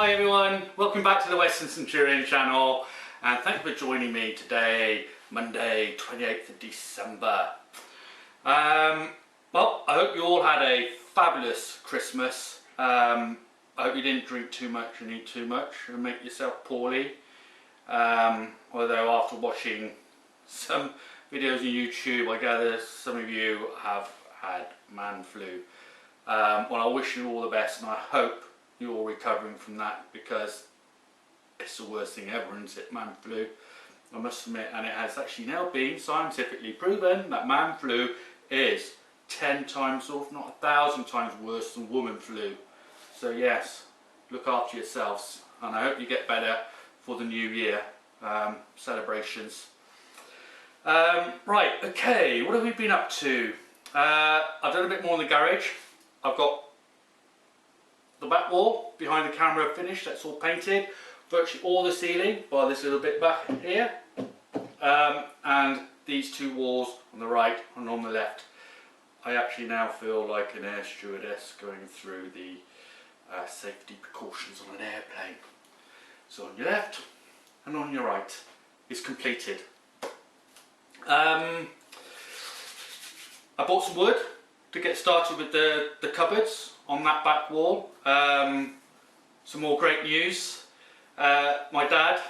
Hi everyone, welcome back to the Western Centurion channel and thank you for joining me today, Monday 28th of December. Well, I hope you all had a fabulous Christmas. I hope you didn't drink too much and eat too much and make yourself poorly. Although after watching some videos on YouTube, I gather some of you have had man flu. Well, I wish you all the best and I hope you're all recovering from that, because it's the worst thing ever, isn't it? Man flu, I must admit, and it has actually now been scientifically proven that man flu is 10 times or if not 1,000 times worse than woman flu. So yes, look after yourselves and I hope you get better for the new year celebrations. Right, okay, what have we been up to? I've done a bit more in the garage. I've got the back wall behind the camera finished, that's all painted. Virtually all the ceiling, by this little bit back here. And these two walls on the right and on the left. I actually now feel like an air stewardess going through the safety precautions on an airplane. So on your left and on your right is completed. I bought some wood to get started with the cupboards on that back wall. Some more great news. My dad,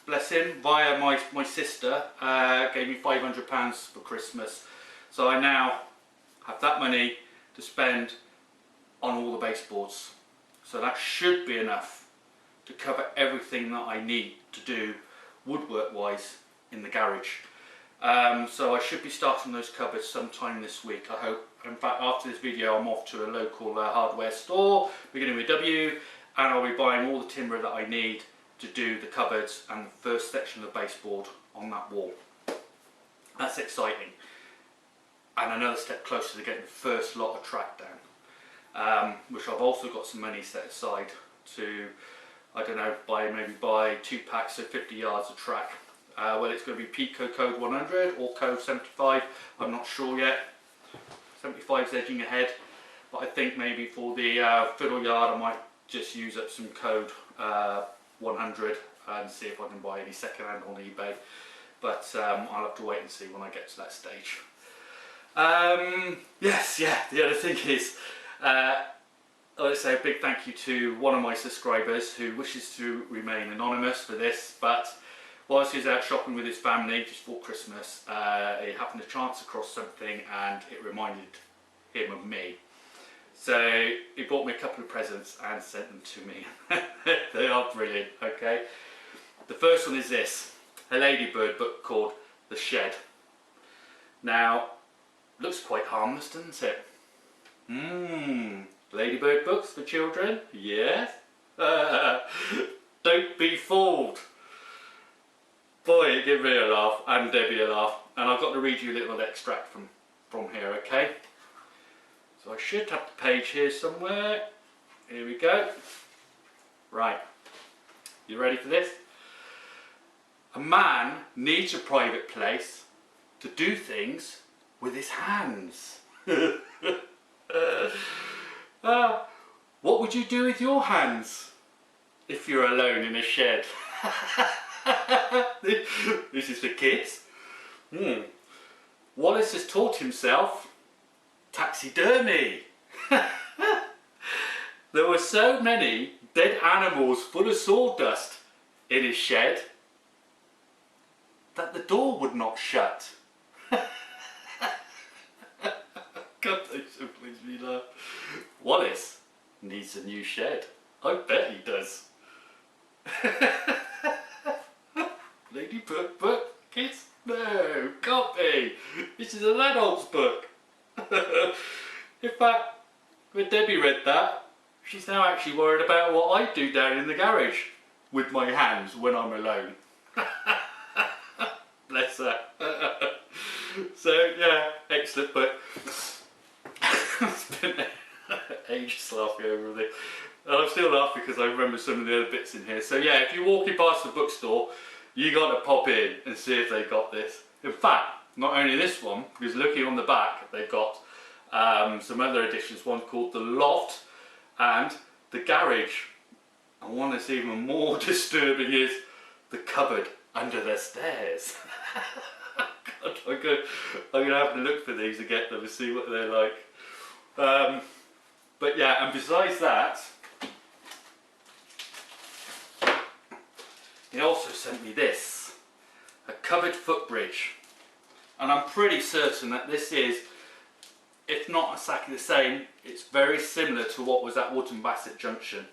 bless him, via my sister, gave me £500 for Christmas. So I now have that money to spend on all the baseboards. So that should be enough to cover everything that I need to do woodwork wise in the garage. So I should be starting those cupboards sometime this week, I hope. In fact, after this video I'm off to a local hardware store, beginning with W, and I'll be buying all the timber that I need to do the cupboards and the first section of the baseboard on that wall. That's exciting. And another step closer to getting the first lot of track down, which I've also got some money set aside to, I don't know, maybe buy 2 packs of 50 yards of track. Well, it's going to be Pico Code 100 or Code 75, I'm not sure yet. 75 is edging ahead, but I think maybe for the fiddle yard I might just use up some Code 100 and see if I can buy any second hand on eBay. But I'll have to wait and see when I get to that stage. Yes, yeah, the other thing is, I want to say a big thank you to one of my subscribers who wishes to remain anonymous for this, but whilst he was out shopping with his family just for Christmas, he happened to chance across something and it reminded him of me. So he bought me a couple of presents and sent them to me. They are brilliant, okay? The first one is this, a Ladybird book called The Shed. Now, looks quite harmless, doesn't it? Ladybird books for children? Yes. Don't be fooled. Boy, it gave me a laugh and Debbie a laugh, and I've got to read you a little extract from here, okay? So I should have the page here somewhere. Here we go. Right, you ready for this? A man needs a private place to do things with his hands. What would you do with your hands if you're alone in a shed? This is for kids. Wallace has taught himself taxidermy. There were so many dead animals full of sawdust in his shed that the door would not shut. God, that so makes me laugh. Wallace needs a new shed. I bet he does. Ladybird book, kids? No, can't be. This is an adult's book. In fact, when Debbie read that, she's now actually worried about what I do down in the garage with my hands when I'm alone. Bless her. So yeah, excellent book. It's been ages laughing over this. And I'm still laughing because I remember some of the other bits in here. So yeah, if you're walking past the bookstore, you got to pop in and see if they got this. In fact, not only this one, because looking on the back, they've got some other editions. One called The Loft and The Garage. And one that's even more disturbing is the cupboard under the stairs. God, I'm going to have to look for these and get them and see what they're like. But yeah, and besides that, he also sent me this, a cupboard footbridge. And I'm pretty certain that this is, if not exactly the same, it's very similar to what was at Wootton Bassett Junction.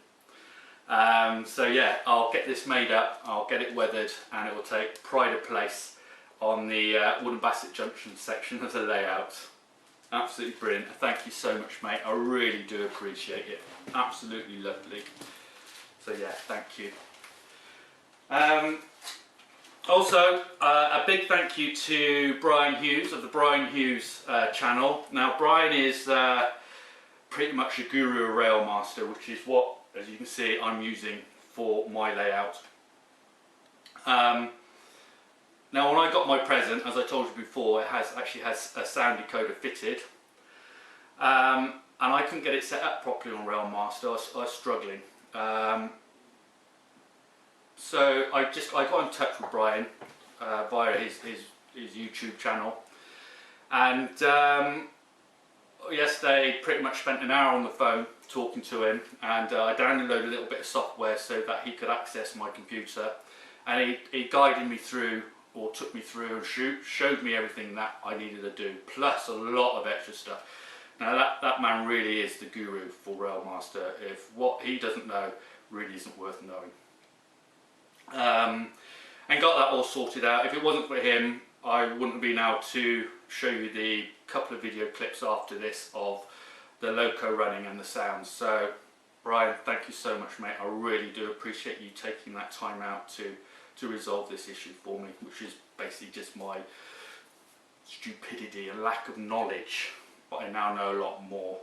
So yeah, I'll get this made up, I'll get it weathered, and it will take pride of place on the Wootton Bassett Junction section of the layout. Absolutely brilliant. Thank you so much, mate. I really do appreciate it. Absolutely lovely. So yeah, thank you. Also, a big thank you to Brian Hughes of the Brian Hughes channel. Now, Brian is pretty much a guru of Railmaster, which is what, as you can see, I'm using for my layout. Now, when I got my present, as I told you before, it actually has a sound decoder fitted, and I couldn't get it set up properly on Railmaster. I was struggling. So I got in touch with Brian via his YouTube channel, and yesterday pretty much spent an hour on the phone talking to him, and I downloaded a little bit of software so that he could access my computer, and he guided me through, or took me through and showed me everything that I needed to do, plus a lot of extra stuff. Now that man really is the guru for Railmaster. If what he doesn't know really isn't worth knowing. And got that all sorted out. If it wasn't for him, I wouldn't have been able to show you the couple of video clips after this of the loco running and the sounds. So Brian, thank you so much, mate. I really do appreciate you taking that time out to resolve this issue for me, which is basically just my stupidity and lack of knowledge, but I now know a lot more.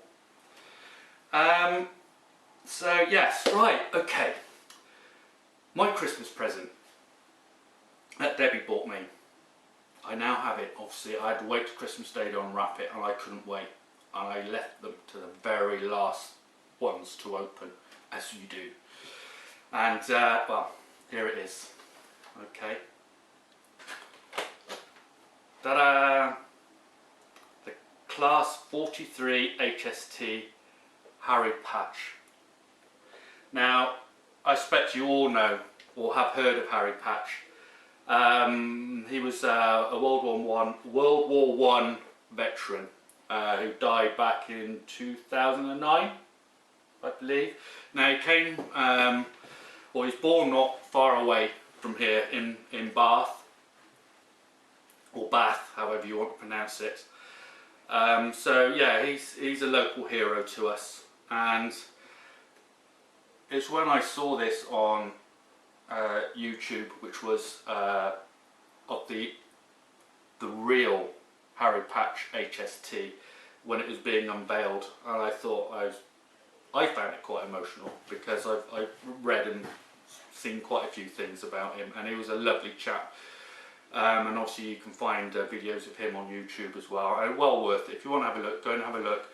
So yes, right, okay. My Christmas present that Debbie bought me, I now have it. Obviously I had to wait to Christmas Day to unwrap it, and I couldn't wait, and I left them to the very last ones to open, as you do. And well, here it is. Okay. Ta-da! The Class 43 HST Harry Patch. Now, I expect you all know or have heard of Harry Patch. He was a World War I veteran who died back in 2009, I believe. Now he came, well, he was born not far away from here in Bath, or Bath, however you want to pronounce it. So yeah, he's a local hero to us, and it's when I saw this on YouTube, which was of the real Harry Patch HST when it was being unveiled, and I thought I found it quite emotional, because I've read and seen quite a few things about him, and he was a lovely chap. And obviously you can find videos of him on YouTube as well, and well worth it. If you want to have a look, go and have a look.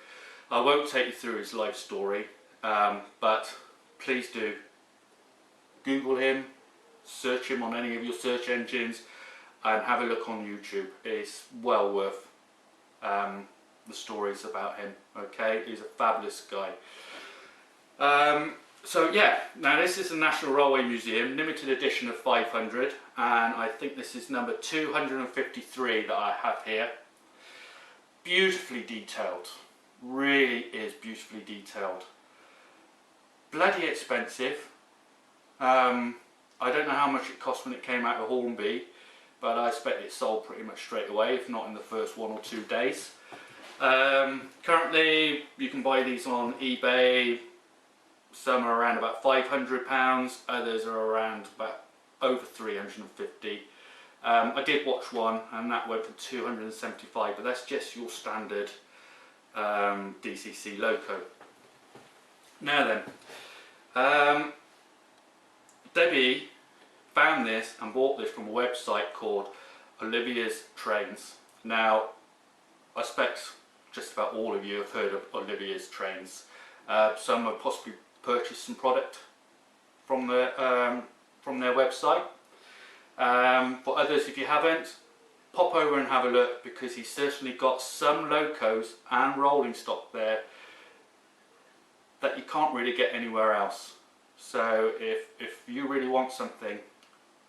I won't take you through his life story, but please do Google him, search him on any of your search engines, and have a look on YouTube. It's well worth the stories about him. Okay, he's a fabulous guy. So yeah, now this is the National Railway Museum, limited edition of 500, and I think this is number 253 that I have here. Beautifully detailed, really is beautifully detailed. Bloody expensive. I don't know how much it cost when it came out of Hornby, but I expect it sold pretty much straight away, if not in the first 1 or 2 days. Currently you can buy these on eBay. Some are around about £500, others are around about over 350. I did watch one, and that went for 275, but that's just your standard DCC loco. Now then, Debbie found this and bought this from a website called Olivia's Trains. Now, I expect just about all of you have heard of Olivia's Trains. Some have possibly purchased some product from their website. For others, if you haven't, pop over and have a look, because he's certainly got some locos and rolling stock there that you can't really get anywhere else. So if you really want something,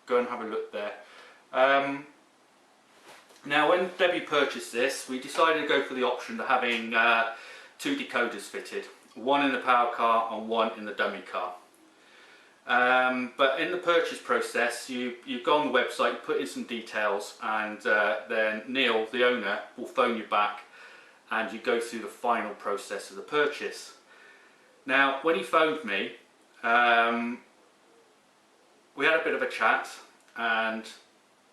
go and have a look there. Now, when Debbie purchased this, we decided to go for the option of having 2 decoders fitted, one in the power car and one in the dummy car. But in the purchase process, you go on the website, you put in some details, and then Neil, the owner, will phone you back and you go through the final process of the purchase. Now, when he phoned me, we had a bit of a chat, and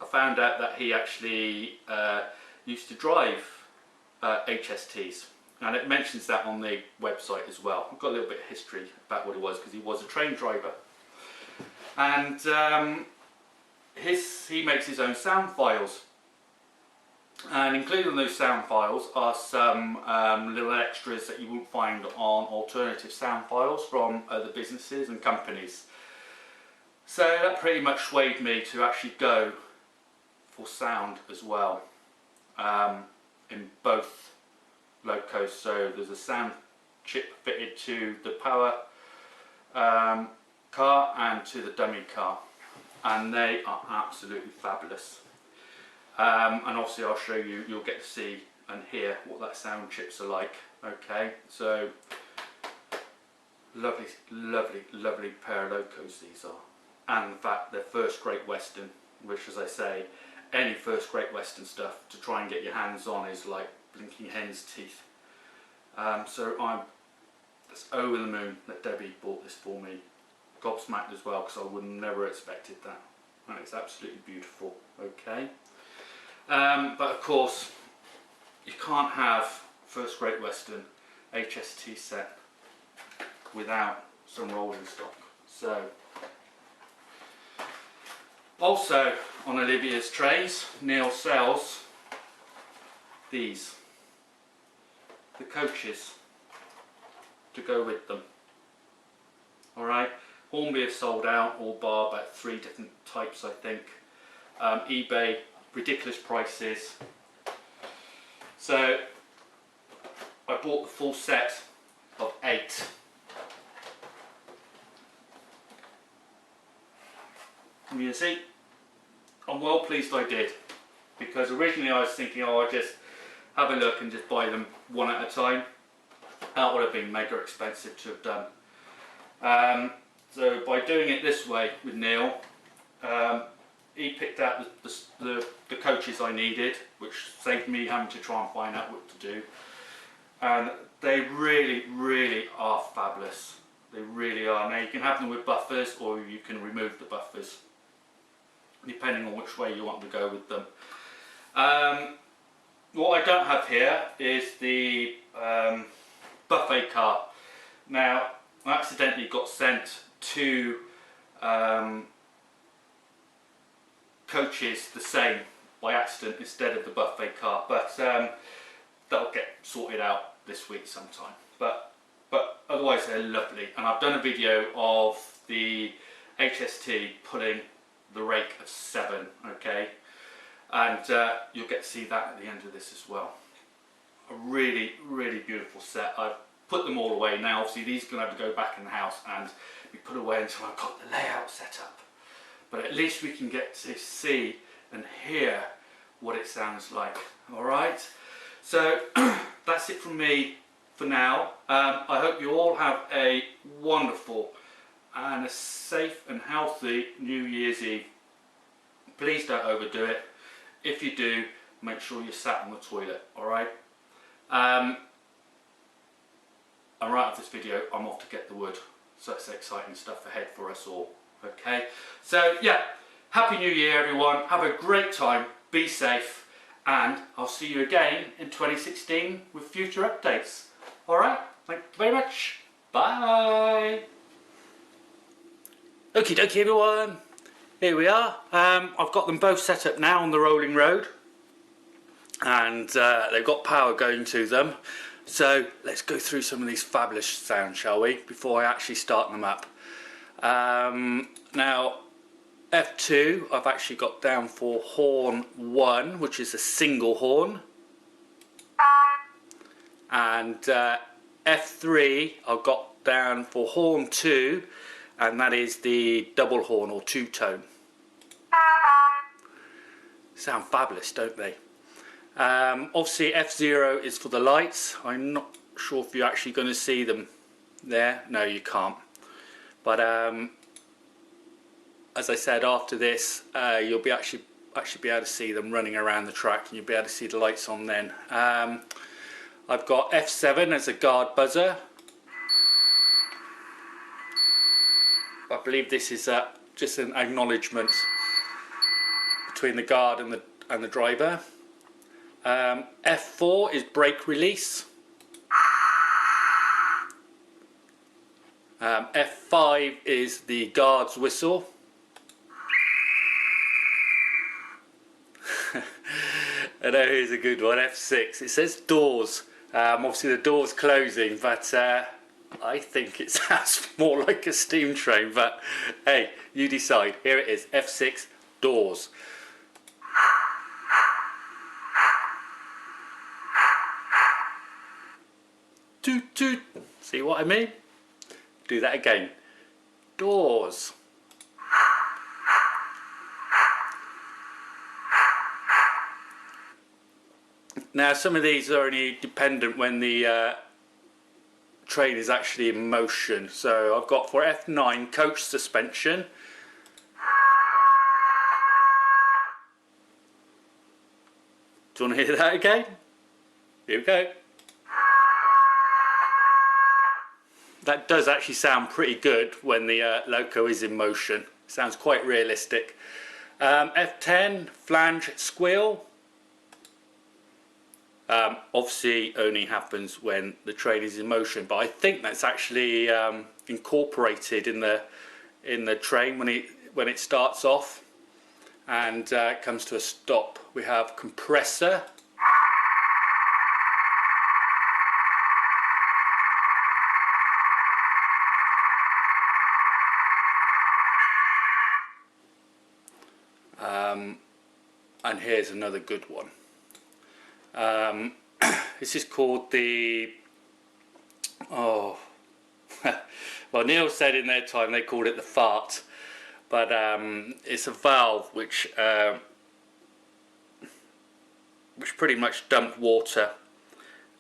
I found out that he actually used to drive HSTs, and it mentions that on the website as well. I've got a little bit of history about what it was, because he was a train driver. And he makes his own sound files, and included in those sound files are some little extras that you won't find on alternative sound files from other businesses and companies. So that pretty much swayed me to actually go for sound as well, in both locos. So there's a sound chip fitted to the power car and to the dummy car, and they are absolutely fabulous. And obviously I'll show you, you'll get to see and hear what that sound chips are like. Okay, so lovely, lovely, lovely pair of locos these are, and in fact they're first Great Western, which, as I say, any first Great Western stuff to try and get your hands on is like blinking hen's teeth. So I'm just over the moon that Debbie bought this for me. Gobsmacked as well, because I would never expected that, and it's absolutely beautiful. Okay, but of course you can't have first Great Western HST set without some rolling stock. So also on Olivia's trays, Neil sells these, the coaches to go with them. Alright, Hornby have sold out, all bar about 3 different types, I think. eBay, ridiculous prices. So I bought the full set of 8. And you see, I'm well pleased I did, because originally I was thinking, oh, I'll just have a look and just buy them one at a time. That would have been mega expensive to have done. So by doing it this way with Neil, he picked out the coaches I needed, which saved me having to try and find out what to do. And they really, really are fabulous. They really are. Now you can have them with buffers, or you can remove the buffers, depending on which way you want to go with them. What I don't have here is the buffet car. Now, I accidentally got sent 2 coaches the same by accident instead of the buffet car, but that'll get sorted out this week sometime. But otherwise they're lovely, and I've done a video of the HST pulling the rake of 7, okay, and you'll get to see that at the end of this as well. A really, really beautiful set. I've put them all away now. Obviously these are going to have to go back in the house and be put away until I've got the layout set up, but at least we can get to see and hear what it sounds like. Alright, so that's it from me for now. I hope you all have a wonderful and a safe and healthy New Year's Eve. Please don't overdo it. If you do, make sure you're sat on the toilet. Alright, and right after this video I'm off to get the wood, so it's exciting stuff ahead for us all. Okay, so yeah, Happy New Year everyone, have a great time, be safe, and I'll see you again in 2016 with future updates. Alright, thank you very much, bye! Okie dokie everyone, here we are. I've got them both set up now on the rolling road, and they've got power going to them. So let's go through some of these fabulous sounds, shall we, before I actually start them up. Now F2 I've actually got down for horn 1, which is a single horn, and F3 I've got down for horn 2, and that is the double horn or two-tone. Sound fabulous, don't they? Obviously F0 is for the lights. I'm not sure if you're actually going to see them there. No, you can't. But as I said, after this you'll be actually be able to see them running around the track, and you'll be able to see the lights on then. I've got F7 as a guard buzzer. I believe this is just an acknowledgement between the guard and the driver. F4 is brake release. F5 is the guard's whistle. I know, here's a good one. F6, it says doors. Obviously the door's closing, but I think it sounds more like a steam train, but hey, you decide. Here it is, F6, doors. Toot toot, see what I mean? Do that again. Doors. Now some of these are only dependent when the train is actually in motion. So I've got for F9 coach suspension. Do you want to hear that again? Here we go. That does actually sound pretty good when the loco is in motion. Sounds quite realistic. F10 flange squeal. Obviously only happens when the train is in motion, but I think that's actually incorporated in the train when it starts off and comes to a stop. We have compressor. And here's another good one. This is called the, well, Neil said in their time they called it the fart, but it's a valve which pretty much dumped water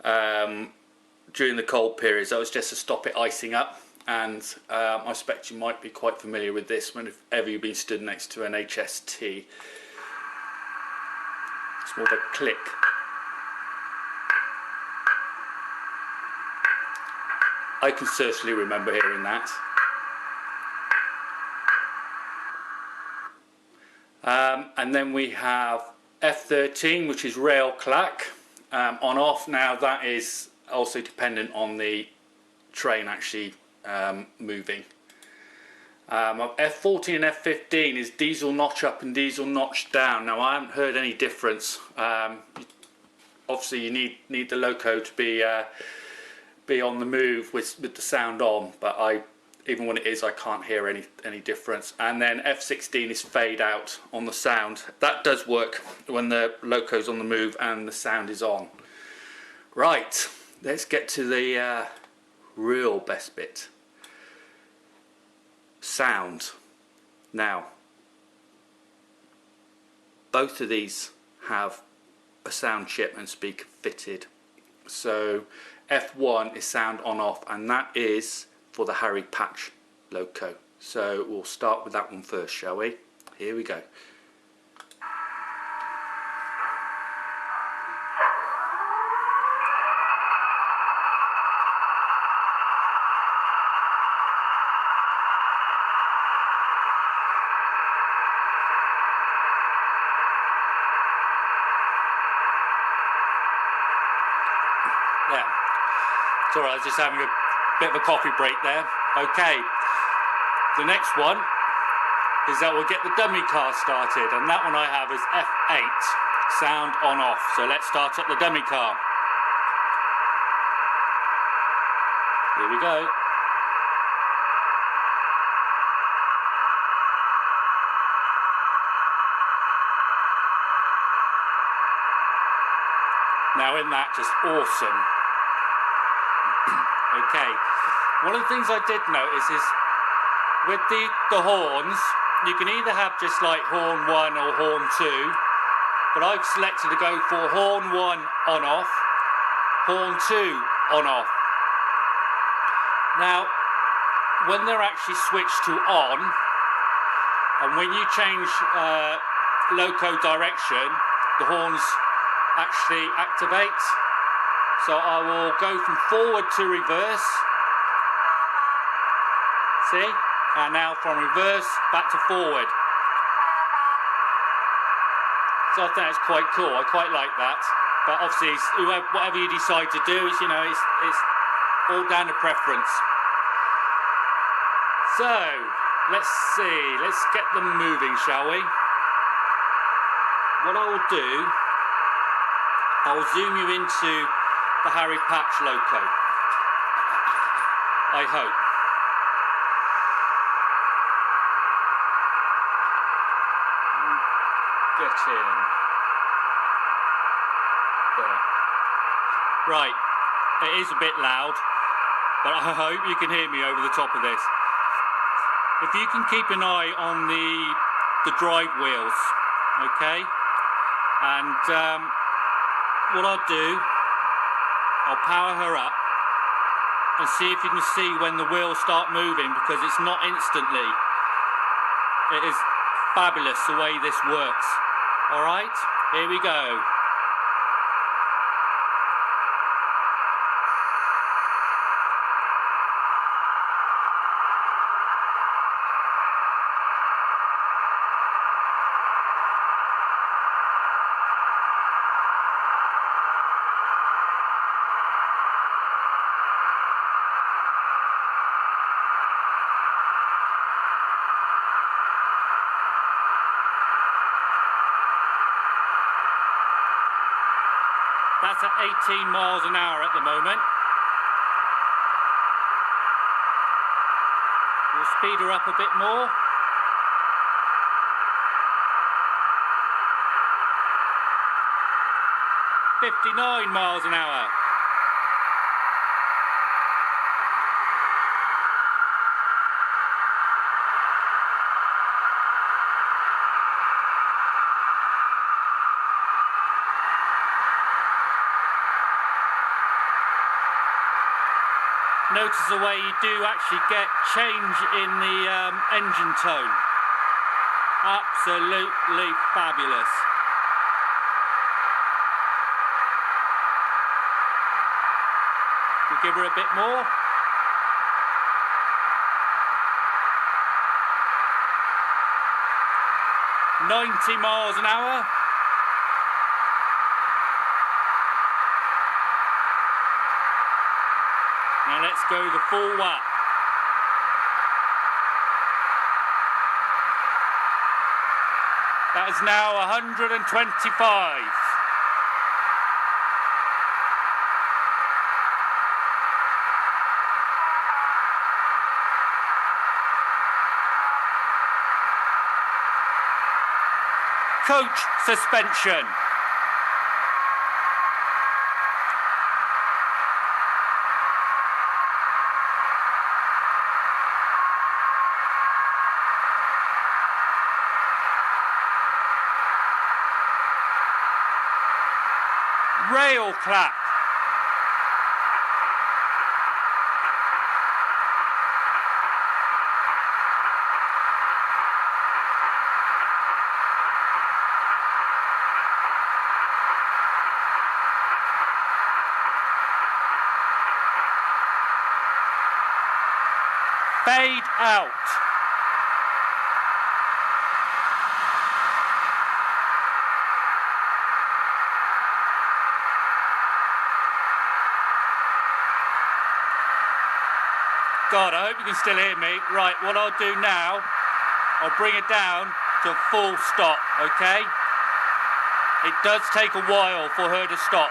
during the cold periods. That was just to stop it icing up, and I suspect you might be quite familiar with this whenever you've been stood next to an HST. It's more of a click. I can certainly remember hearing that. And then we have F13, which is rail clack, on off. Now that is also dependent on the train actually moving. F14 and F15 is diesel notch up and diesel notch down. Now I haven't heard any difference. Obviously you need the loco to be on the move with the sound on, but even when it is, I can't hear any difference. And then F16 is fade out on the sound. That does work when the loco's on the move and the sound is on. Right, let's get to the real best bit. Sound. Now, both of these have a sound chip and speaker fitted. So F1 is sound on off, and that is for the Harry Patch loco. So we'll start with that one first, shall we? Here we go. Yeah, it's alright, I was just having a bit of a coffee break there. Okay, the next one is that we'll get the dummy car started, and that one I have is F8, sound on off. So let's start up the dummy car. Here we go. Now in that, just awesome. Okay, one of the things I did notice is with the horns, you can either have just like horn 1 or horn 2, but I've selected to go for horn 1 on off, horn 2 on off. Now, when they're actually switched to on, and when you change loco direction, the horns actually activate. So I will go from forward to reverse. See? And now from reverse back to forward. So I think that's quite cool. I quite like that. But obviously, whatever you decide to do is, you know, it's all down to preference. So let's see. Let's get them moving, shall we? What I will do, I will zoom you into the Harry Patch loco. I hope. Get in. There. Right, it is a bit loud, but I hope you can hear me over the top of this. If you can keep an eye on the drive wheels, okay? And what I'll do, I'll power her up and see if you can see when the wheels start moving, because it's not instantly. It is fabulous the way this works. Alright, here we go. That's at 18 miles an hour at the moment. We'll speed her up a bit more. .59 miles an hour. Notice the way you do actually get change in the engine tone. Absolutely fabulous. We'll give her a bit more. .90 miles an hour. Now let's go the full whack. That is now 125. Coach suspension. Rail clap. Fade out. God, I hope you can still hear me. Right, what I'll do now, I'll bring it down to full stop, okay? It does take a while for her to stop.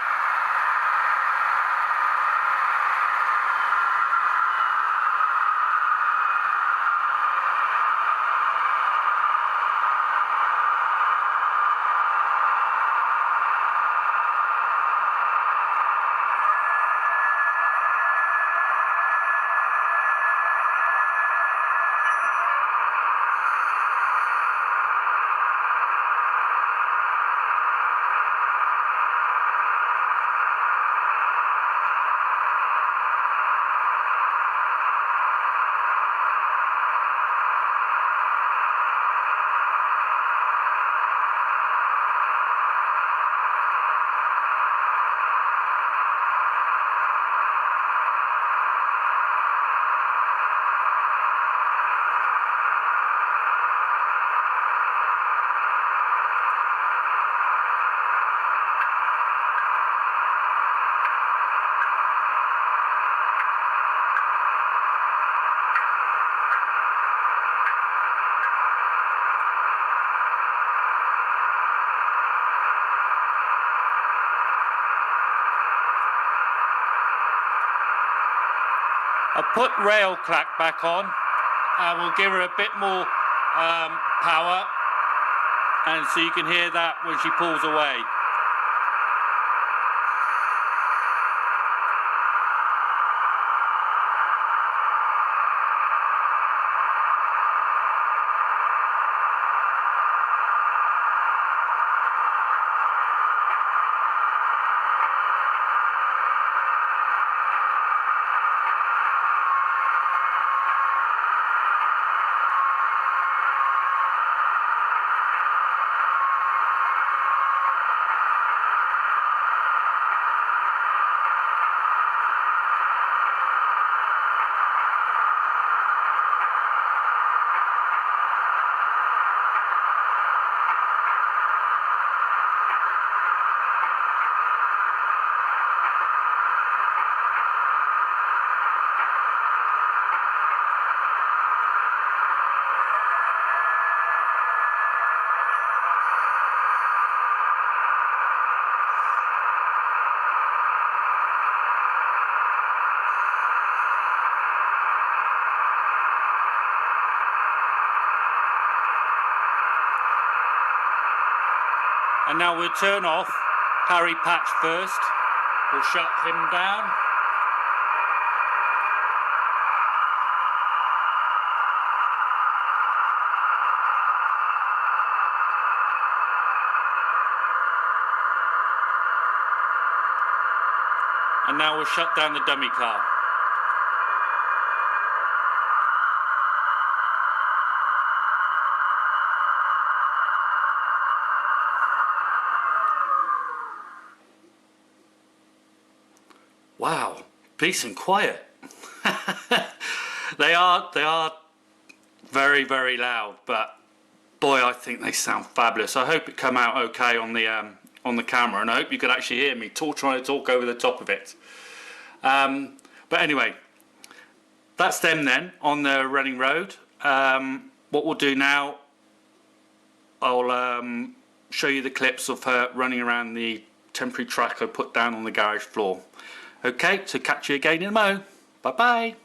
I put rail clack back on and we'll give her a bit more power, and so you can hear that when she pulls away. And now we'll turn off Harry Patch first. We'll shut him down. And now we'll shut down the dummy car. Wow, peace and quiet. They are very, very loud, but boy, I think they sound fabulous. I hope it come out okay on the camera, and I hope you could actually hear me trying to talk over the top of it. But anyway, that's them then on the running road. What we'll do now, I'll show you the clips of her running around the temporary track I put down on the garage floor. Okay, so catch you again in a mo. Bye bye.